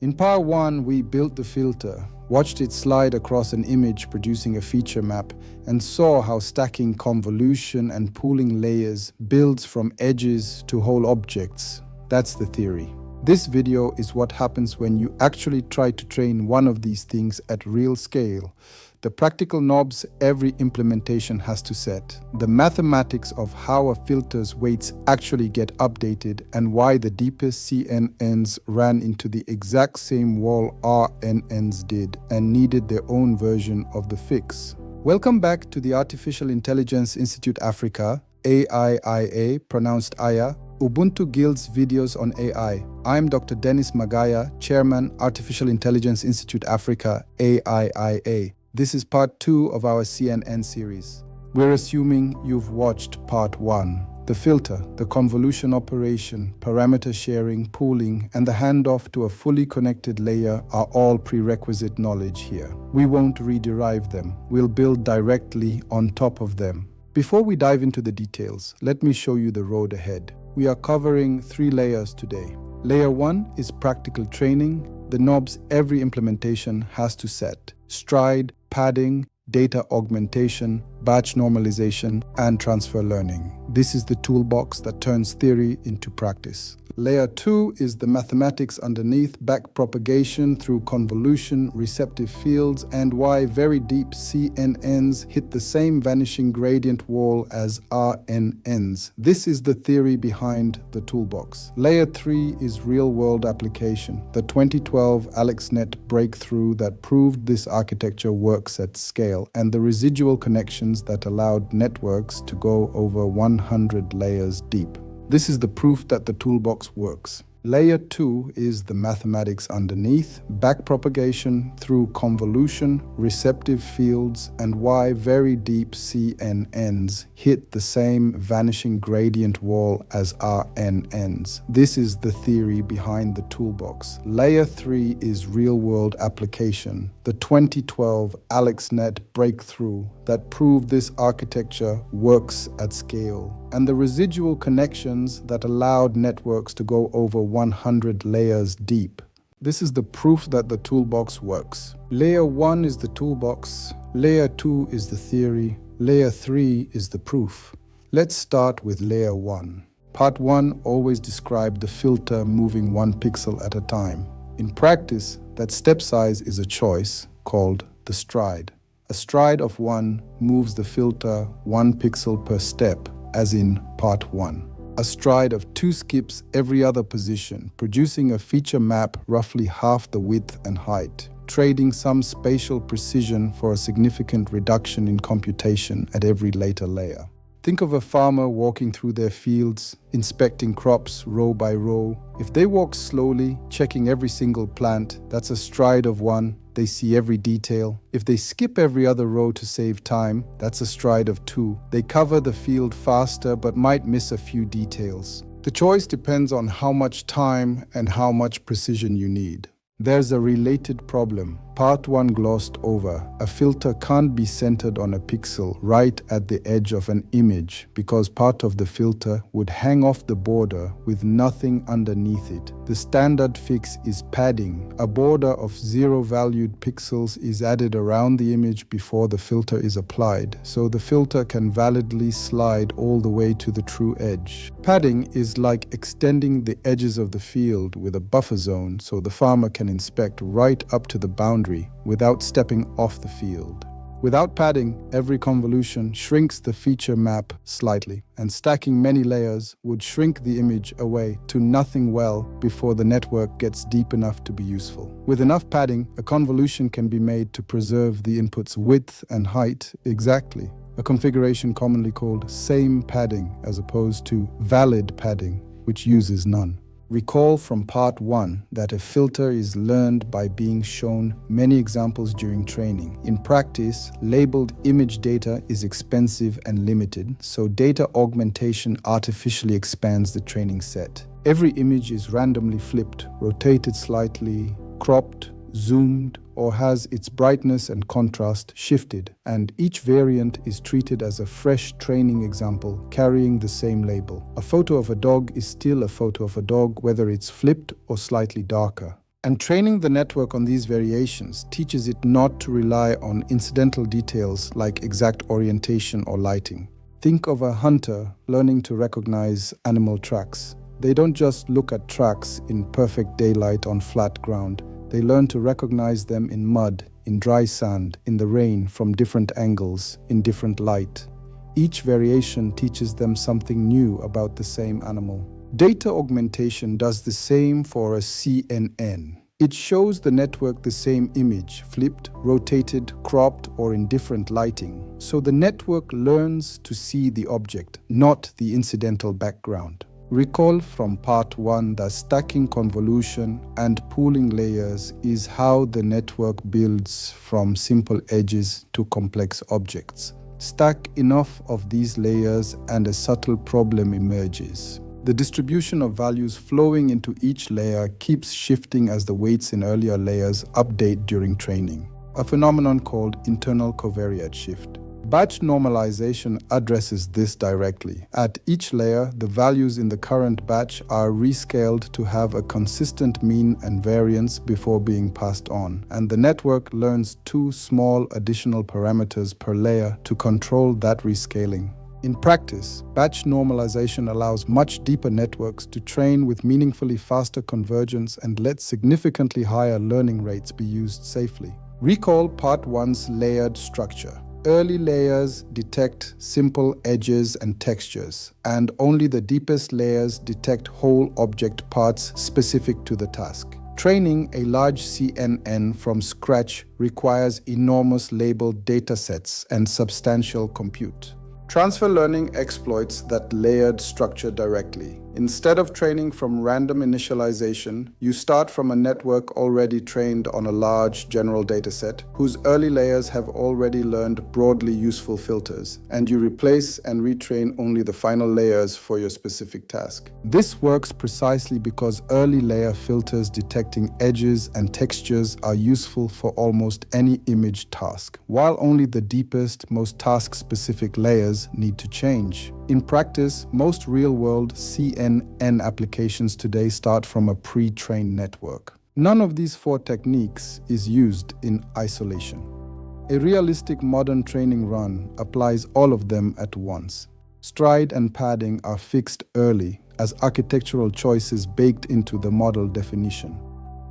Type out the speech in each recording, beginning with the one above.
In part 1, we built the filter, watched it slide across an image producing a feature map, and saw how stacking convolution and pooling layers builds from edges to whole objects. That's the theory. This video is what happens when you actually try to train one of these things at real scale. The practical knobs every implementation has to set, the mathematics of how a filter's weights actually get updated, and why the deepest CNNs ran into the exact same wall RNNs did and needed their own version of the fix. Welcome back to the Artificial Intelligence Institute Africa, AIIA, pronounced Aiia, Ubuntu Guild's videos on AI. I'm Dr. Dennis Magaya, Chairman, Artificial Intelligence Institute Africa, AIIA. This is part 2 of our CNN series. We're assuming you've watched part 1. The filter, the convolution operation, parameter sharing, pooling, and the handoff to a fully connected layer are all prerequisite knowledge here. We won't rederive them. We'll build directly on top of them. Before we dive into the details, let me show you the road ahead. We are covering 3 layers today. Layer 1 is practical training, the knobs every implementation has to set: stride, padding, data augmentation, batch normalization, and transfer learning. This is the toolbox that turns theory into practice. Layer 2 is the mathematics underneath: backpropagation through convolution, receptive fields, and why very deep CNNs hit the same vanishing gradient wall as RNNs. This is the theory behind the toolbox. Layer 3 is real-world application, the 2012 AlexNet breakthrough that proved this architecture works at scale, and the residual connections that allowed networks to go over 100 layers deep. This is the proof that the toolbox works. Layer 2 is the mathematics underneath: backpropagation through convolution, receptive fields, and why very deep CNNs hit the same vanishing gradient wall as RNNs. This is the theory behind the toolbox. Layer 3 is real-world application, the 2012 AlexNet breakthrough that proved this architecture works at scale, and the residual connections that allowed networks to go over 100 layers deep. This is the proof that the toolbox works. Layer 1 is the toolbox, Layer 2 is the theory, Layer 3 is the proof. Let's start with Layer 1. Part 1 always described the filter moving 1 pixel at a time. In practice, that step size is a choice called the stride. A stride of 1 moves the filter 1 pixel per step, as in part 1. A stride of 2 skips every other position, producing a feature map roughly half the width and height, trading some spatial precision for a significant reduction in computation at every later layer. Think of a farmer walking through their fields, inspecting crops row by row. If they walk slowly, checking every single plant, that's a stride of 1. They see every detail. If they skip every other row to save time, that's a stride of 2. They cover the field faster but might miss a few details. The choice depends on how much time and how much precision you need. There's a related problem. Part 1 glossed over. A filter can't be centered on a pixel right at the edge of an image because part of the filter would hang off the border with nothing underneath it. The standard fix is padding. A border of 0-valued pixels is added around the image before the filter is applied, so the filter can validly slide all the way to the true edge. Padding is like extending the edges of the field with a buffer zone so the farmer can inspect right up to the boundary without stepping off the field. Without padding, every convolution shrinks the feature map slightly, and stacking many layers would shrink the image away to nothing well before the network gets deep enough to be useful. With enough padding, a convolution can be made to preserve the input's width and height exactly, a configuration commonly called same padding as opposed to valid padding, which uses none. Recall from part 1 that a filter is learned by being shown many examples during training. In practice, labeled image data is expensive and limited, so data augmentation artificially expands the training set. Every image is randomly flipped, rotated slightly, cropped, zoomed, or has its brightness and contrast shifted, and each variant is treated as a fresh training example carrying the same label. A photo of a dog is still a photo of a dog whether it's flipped or slightly darker. And training the network on these variations teaches it not to rely on incidental details like exact orientation or lighting. Think of a hunter learning to recognize animal tracks. They don't just look at tracks in perfect daylight on flat ground. They learn to recognize them in mud, in dry sand, in the rain, from different angles, in different light. Each variation teaches them something new about the same animal. Data augmentation does the same for a CNN. It shows the network the same image, flipped, rotated, cropped, or in different lighting. So the network learns to see the object, not the incidental background. Recall from part 1 that stacking convolution and pooling layers is how the network builds from simple edges to complex objects. Stack enough of these layers and a subtle problem emerges. The distribution of values flowing into each layer keeps shifting as the weights in earlier layers update during training, a phenomenon called internal covariate shift. Batch normalization addresses this directly. At each layer, the values in the current batch are rescaled to have a consistent mean and variance before being passed on, and the network learns 2 small additional parameters per layer to control that rescaling. In practice, batch normalization allows much deeper networks to train with meaningfully faster convergence and lets significantly higher learning rates be used safely. Recall part 1's layered structure. Early layers detect simple edges and textures, and only the deepest layers detect whole object parts specific to the task. Training a large CNN from scratch requires enormous labeled datasets and substantial compute. Transfer learning exploits that layered structure directly. Instead of training from random initialization, you start from a network already trained on a large general dataset, whose early layers have already learned broadly useful filters, and you replace and retrain only the final layers for your specific task. This works precisely because early layer filters detecting edges and textures are useful for almost any image task, while only the deepest, most task-specific layers need to change. In practice, most real-world CNN applications today start from a pre-trained network. None of these 4 techniques is used in isolation. A realistic modern training run applies all of them at once. Stride and padding are fixed early as architectural choices baked into the model definition.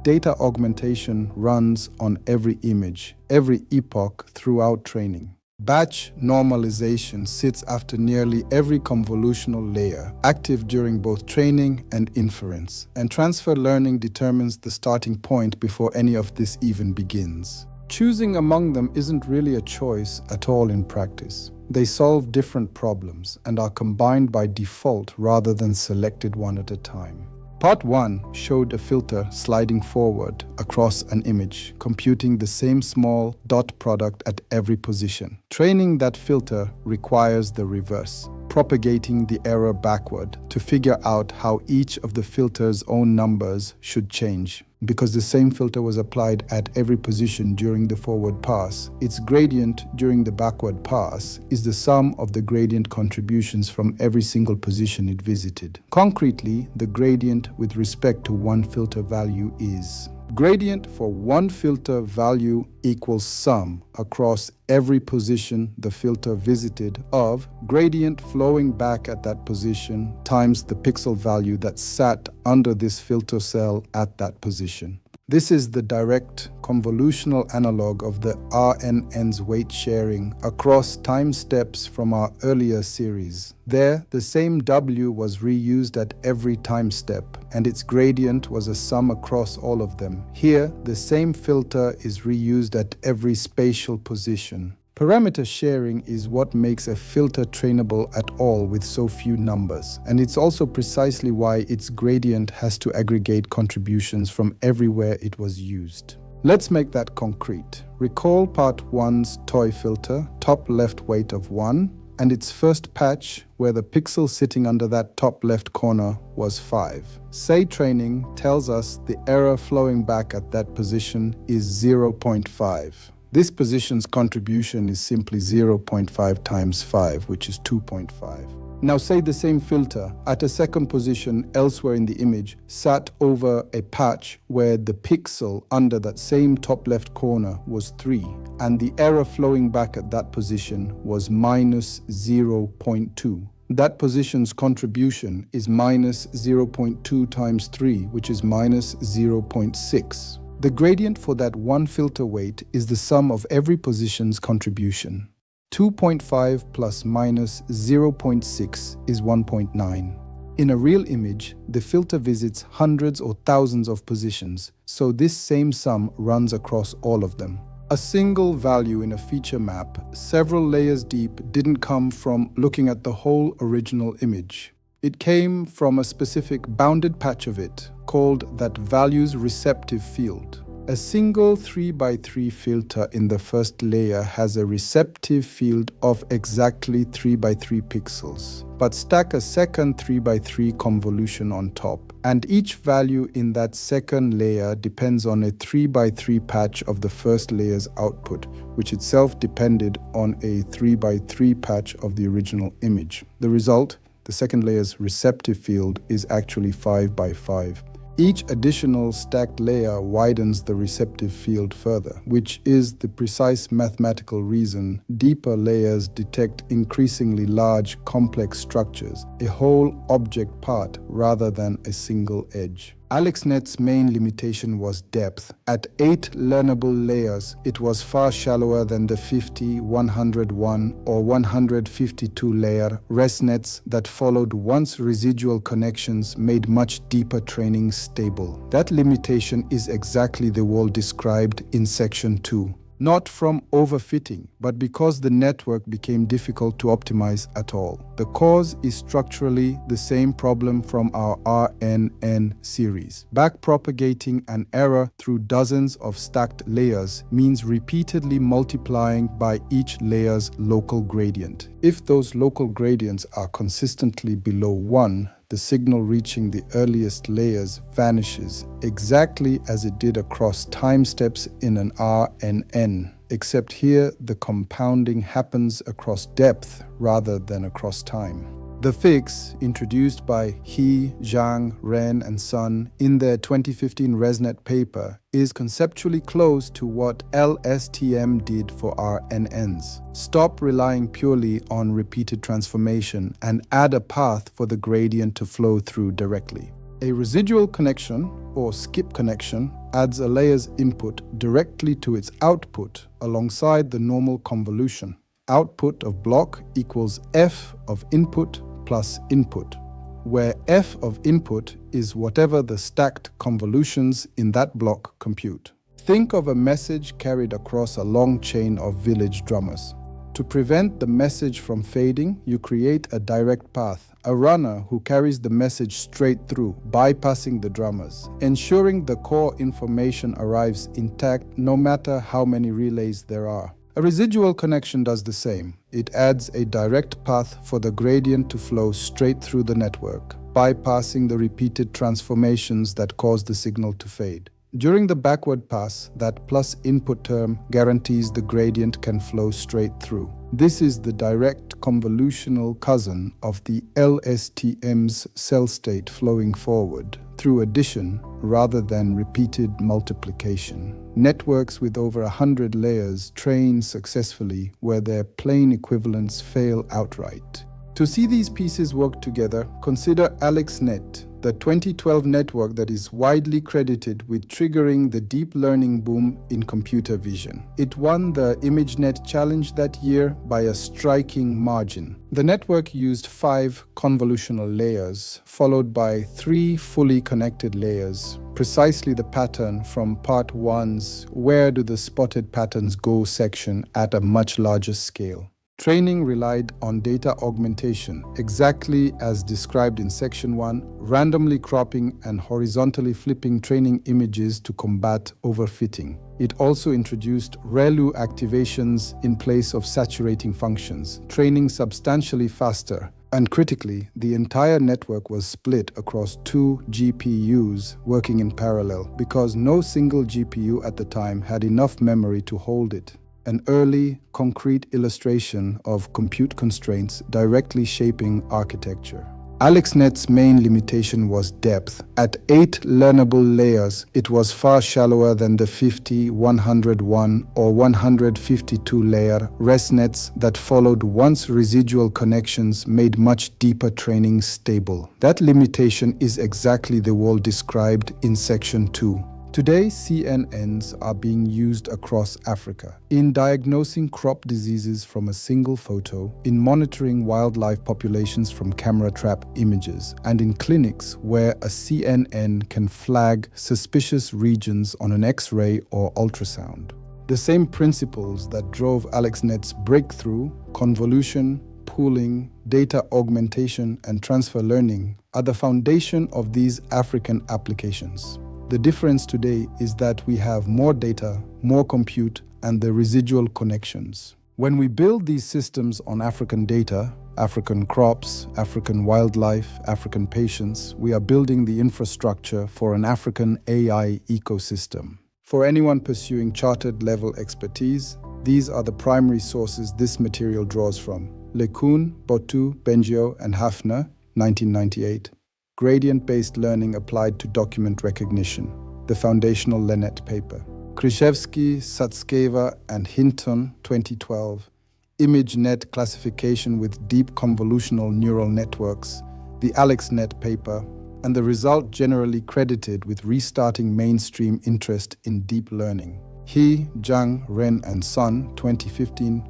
Data augmentation runs on every image, every epoch throughout training. Batch normalization sits after nearly every convolutional layer, active during both training and inference, and transfer learning determines the starting point before any of this even begins. Choosing among them isn't really a choice at all in practice. They solve different problems and are combined by default rather than selected one at a time. Part 1 showed a filter sliding forward across an image, computing the same small dot product at every position. Training that filter requires the reverse, propagating the error backward to figure out how each of the filter's own numbers should change. Because the same filter was applied at every position during the forward pass, its gradient during the backward pass is the sum of the gradient contributions from every single position it visited. Concretely, the gradient with respect to one filter value is gradient for one filter value equals sum across every position the filter visited of gradient flowing back at that position times the pixel value that sat under this filter cell at that position. This is the direct convolutional analog of the RNN's weight sharing across time steps from our earlier series. There, the same W was reused at every time step, and its gradient was a sum across all of them. Here, the same filter is reused at every spatial position. Parameter sharing is what makes a filter trainable at all with so few numbers, and it's also precisely why its gradient has to aggregate contributions from everywhere it was used. Let's make that concrete. Recall part 1's toy filter, top left weight of 1, and its first patch where the pixel sitting under that top left corner was 5. Say training tells us the error flowing back at that position is 0.5. This position's contribution is simply 0.5 times 5, which is 2.5. Now say the same filter at a second position elsewhere in the image sat over a patch where the pixel under that same top left corner was 3 and the error flowing back at that position was minus 0.2. That position's contribution is minus 0.2 times 3, which is minus 0.6. The gradient for that one filter weight is the sum of every position's contribution. 2.5 plus minus 0.6 is 1.9. In a real image, the filter visits hundreds or thousands of positions, so this same sum runs across all of them. A single value in a feature map, several layers deep, didn't come from looking at the whole original image. It came from a specific bounded patch of it, called that value's receptive field. A single 3x3 filter in the first layer has a receptive field of exactly 3x3 pixels, but stack a second 3x3 convolution on top, and each value in that second layer depends on a 3x3 patch of the first layer's output, which itself depended on a 3x3 patch of the original image. The result, the second layer's receptive field, is actually 5x5. Each additional stacked layer widens the receptive field further, which is the precise mathematical reason deeper layers detect increasingly large, complex structures, a whole object part rather than a single edge. AlexNet's main limitation was depth. At 8 learnable layers, it was far shallower than the 50, 101, or 152 layer ResNets that followed once residual connections made much deeper training stable. That limitation is exactly the wall described in section 2. Not from overfitting, but because the network became difficult to optimize at all. The cause is structurally the same problem from our RNN series. Backpropagating an error through dozens of stacked layers means repeatedly multiplying by each layer's local gradient. If those local gradients are consistently below 1, the signal reaching the earliest layers vanishes exactly as it did across time steps in an RNN, except here the compounding happens across depth rather than across time. The fix, introduced by He, Zhang, Ren, and Sun in their 2015 ResNet paper, is conceptually close to what LSTM did for RNNs. Stop relying purely on repeated transformation and add a path for the gradient to flow through directly. A residual connection, or skip connection, adds a layer's input directly to its output alongside the normal convolution. Output of block equals f of input plus input, where f of input is whatever the stacked convolutions in that block compute. Think of a message carried across a long chain of village drummers. To prevent the message from fading, you create a direct path, a runner who carries the message straight through, bypassing the drummers, ensuring the core information arrives intact no matter how many relays there are. A residual connection does the same. It adds a direct path for the gradient to flow straight through the network, bypassing the repeated transformations that cause the signal to fade. During the backward pass, that plus input term guarantees the gradient can flow straight through. This is the direct convolutional cousin of the LSTM's cell state flowing forward through addition rather than repeated multiplication. Networks with over 100 layers train successfully where their plane equivalents fail outright. To see these pieces work together, consider AlexNet, the 2012 network that is widely credited with triggering the deep learning boom in computer vision. It won the ImageNet challenge that year by a striking margin. The network used 5 convolutional layers, followed by 3 fully connected layers, precisely the pattern from part 1's Where Do the Spotted Patterns Go section at a much larger scale. Training relied on data augmentation, exactly as described in section 1, randomly cropping and horizontally flipping training images to combat overfitting. It also introduced ReLU activations in place of saturating functions, training substantially faster. And critically, the entire network was split across 2 GPUs working in parallel because no single GPU at the time had enough memory to hold it. an early, concrete illustration of compute constraints directly shaping architecture. AlexNet's main limitation was depth. At 8 learnable layers, it was far shallower than the 50, 101, or 152-layer ResNets that followed once residual connections made much deeper training stable. That limitation is exactly the wall described in Section 2. Today, CNNs are being used across Africa in diagnosing crop diseases from a single photo, in monitoring wildlife populations from camera trap images, and in clinics where a CNN can flag suspicious regions on an X-ray or ultrasound. The same principles that drove AlexNet's breakthrough, convolution, pooling, data augmentation, and transfer learning, are the foundation of these African applications. The difference today is that we have more data, more compute, and the residual connections. When we build these systems on African data, African crops, African wildlife, African patients, we are building the infrastructure for an African AI ecosystem. For anyone pursuing chartered-level expertise, these are the primary sources this material draws from: LeCun, Botu, Bengio, and Hafner, 1998. Gradient-based learning applied to document recognition, the foundational LeNet paper. Krzyzewski, Satskeva, and Hinton, 2012. ImageNet classification with deep convolutional neural networks, the AlexNet paper, and the result generally credited with restarting mainstream interest in deep learning. He, Zhang, Ren, and Sun, 2015.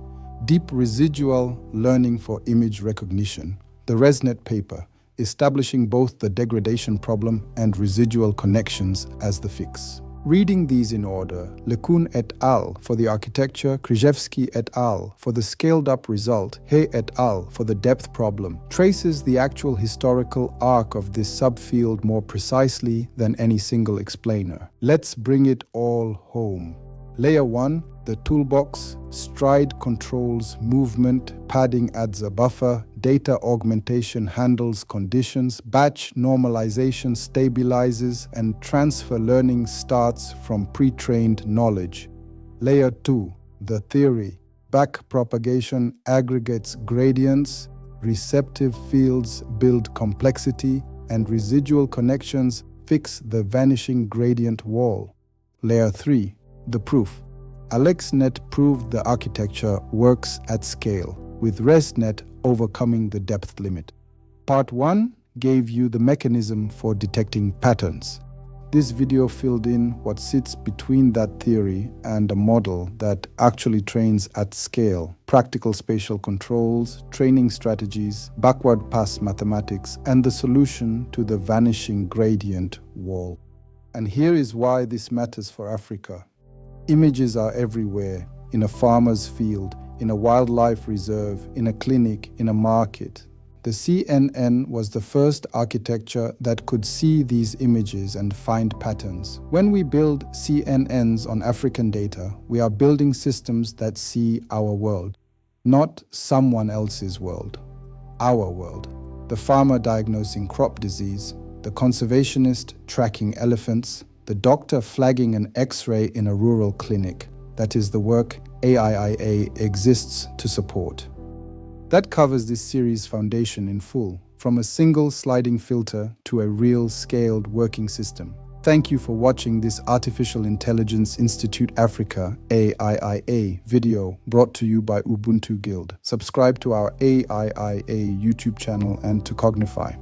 Deep residual learning for image recognition, the ResNet paper, establishing both the degradation problem and residual connections as the fix. Reading these in order, LeCun et al. For the architecture, Krzyzewski et al. For the scaled-up result, He et al. For the depth problem, traces the actual historical arc of this subfield more precisely than any single explainer. Let's bring it all home. Layer 1, the toolbox, stride controls movement, padding adds a buffer, data augmentation handles conditions, batch normalization stabilizes, and transfer learning starts from pre-trained knowledge. Layer 2, the theory, backpropagation aggregates gradients, receptive fields build complexity, and residual connections fix the vanishing gradient wall. Layer 3, the proof. AlexNet proved the architecture works at scale, with ResNet overcoming the depth limit. Part 1 gave you the mechanism for detecting patterns. This video filled in what sits between that theory and a model that actually trains at scale: practical spatial controls, training strategies, backward pass mathematics, and the solution to the vanishing gradient wall. And here is why this matters for Africa. Images are everywhere, in a farmer's field, in a wildlife reserve, in a clinic, in a market. The CNN was the first architecture that could see these images and find patterns. When we build CNNs on African data, we are building systems that see our world, not someone else's world, our world. The farmer diagnosing crop disease, the conservationist tracking elephants, the doctor flagging an X-ray in a rural clinic. That is the work AIIA exists to support. That covers this series' foundation in full, from a single sliding filter to a real scaled working system. Thank you for watching this Artificial Intelligence Institute Africa AIIA video brought to you by Ubuntu Guild. Subscribe to our AIIA YouTube channel and to Cognify.